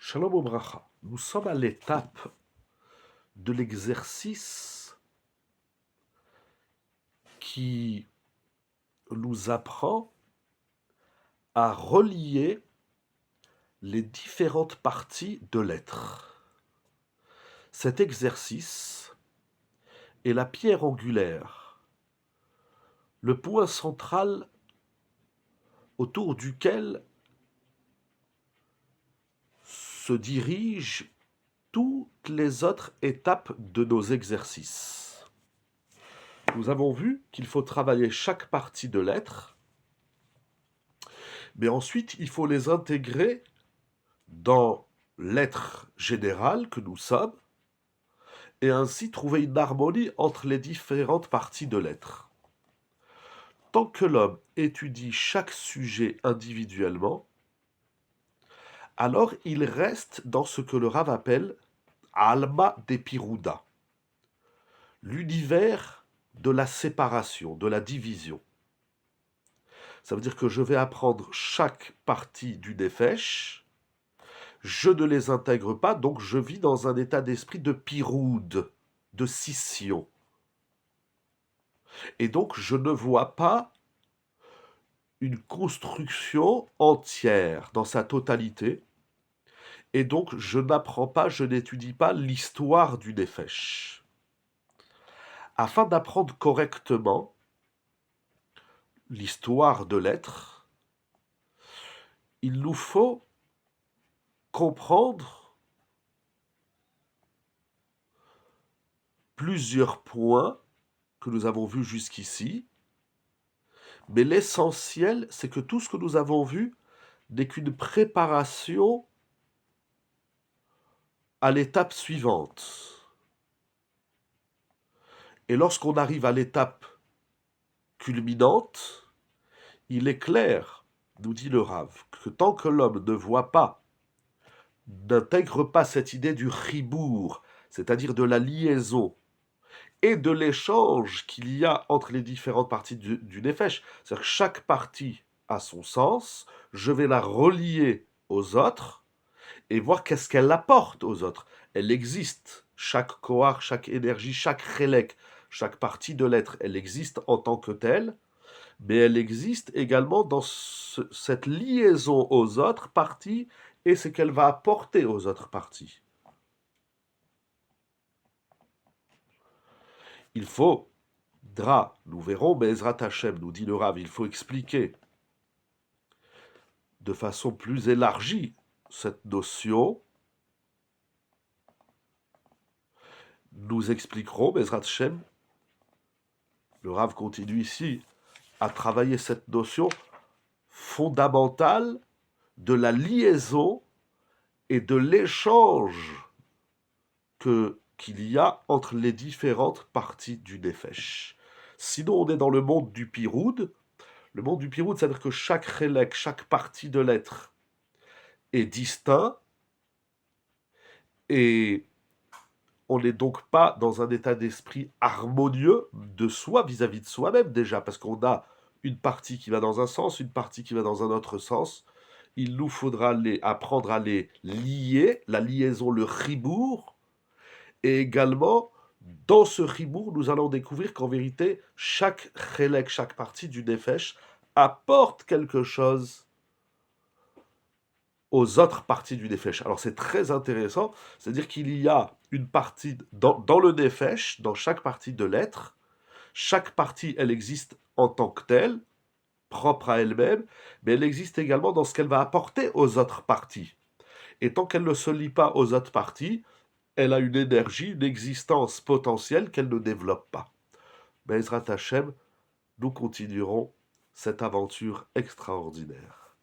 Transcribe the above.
Shalom Obracha. Nous sommes à l'étape de l'exercice qui nous apprend à relier les différentes parties de l'être. Cet exercice est la pierre angulaire, le point central autour duquel se dirigent toutes les autres étapes de nos exercices. Nous avons vu qu'il faut travailler chaque partie de l'être, mais ensuite il faut les intégrer dans l'être général que nous sommes, et ainsi trouver une harmonie entre les différentes parties de l'être. Tant que l'homme étudie chaque sujet individuellement, alors il reste dans ce que le Rav appelle Alma Depiruda, l'univers de la séparation, de la division. Ça veut dire que je vais apprendre chaque partie du Nefesh, je ne les intègre pas, donc je vis dans un état d'esprit de piroud, de scission. Et donc je ne vois pas une construction entière dans sa totalité, et donc je n'apprends pas, je n'étudie pas l'histoire du Nefesh. Afin d'apprendre correctement l'histoire de l'être, il nous faut comprendre plusieurs points que nous avons vus jusqu'ici, mais l'essentiel, c'est que tout ce que nous avons vu n'est qu'une préparation à l'étape suivante. Et lorsqu'on arrive à l'étape culminante, il est clair, nous dit le Rav, que tant que l'homme ne voit pas, n'intègre pas cette idée du ribour, c'est-à-dire de la liaison et de l'échange qu'il y a entre les différentes parties du Nefesh, c'est-à-dire que chaque partie a son sens, je vais la relier aux autres et voir qu'est-ce qu'elle apporte aux autres. Elle existe, chaque kohar, chaque énergie, chaque chélek, chaque partie de l'être, elle existe en tant que telle, mais elle existe également dans cette liaison aux autres parties et ce qu'elle va apporter aux autres parties. Il faudra, nous verrons, mais Ezrat Hashem, nous dit le Rav, il faut expliquer de façon plus élargie cette notion. Nous expliquerons, Ezrat Hashem, le Rav continue ici à travailler cette notion fondamentale de la liaison et de l'échange qu'il y a entre les différentes parties du Nefesh. Sinon, on est dans le monde du Piroud. Le monde du Piroud, c'est-à-dire que chaque chélek, chaque partie de l'être est distinct, et on n'est donc pas dans un état d'esprit harmonieux de soi vis-à-vis de soi-même déjà, parce qu'on a une partie qui va dans un sens, une partie qui va dans un autre sens. Il nous faudra apprendre à les lier, la liaison, le ribour, et également, dans ce ribour, nous allons découvrir qu'en vérité, chaque chélek, chaque partie du Nefesh apporte quelque chose aux autres parties du Nefesh. Alors c'est très intéressant, c'est-à-dire qu'il y a une partie dans le Nefesh, dans chaque partie de l'être, chaque partie, elle existe en tant que telle, propre à elle-même, mais elle existe également dans ce qu'elle va apporter aux autres parties. Et tant qu'elle ne se lie pas aux autres parties, elle a une énergie, une existence potentielle qu'elle ne développe pas. Bezrat Hashem, nous continuerons cette aventure extraordinaire.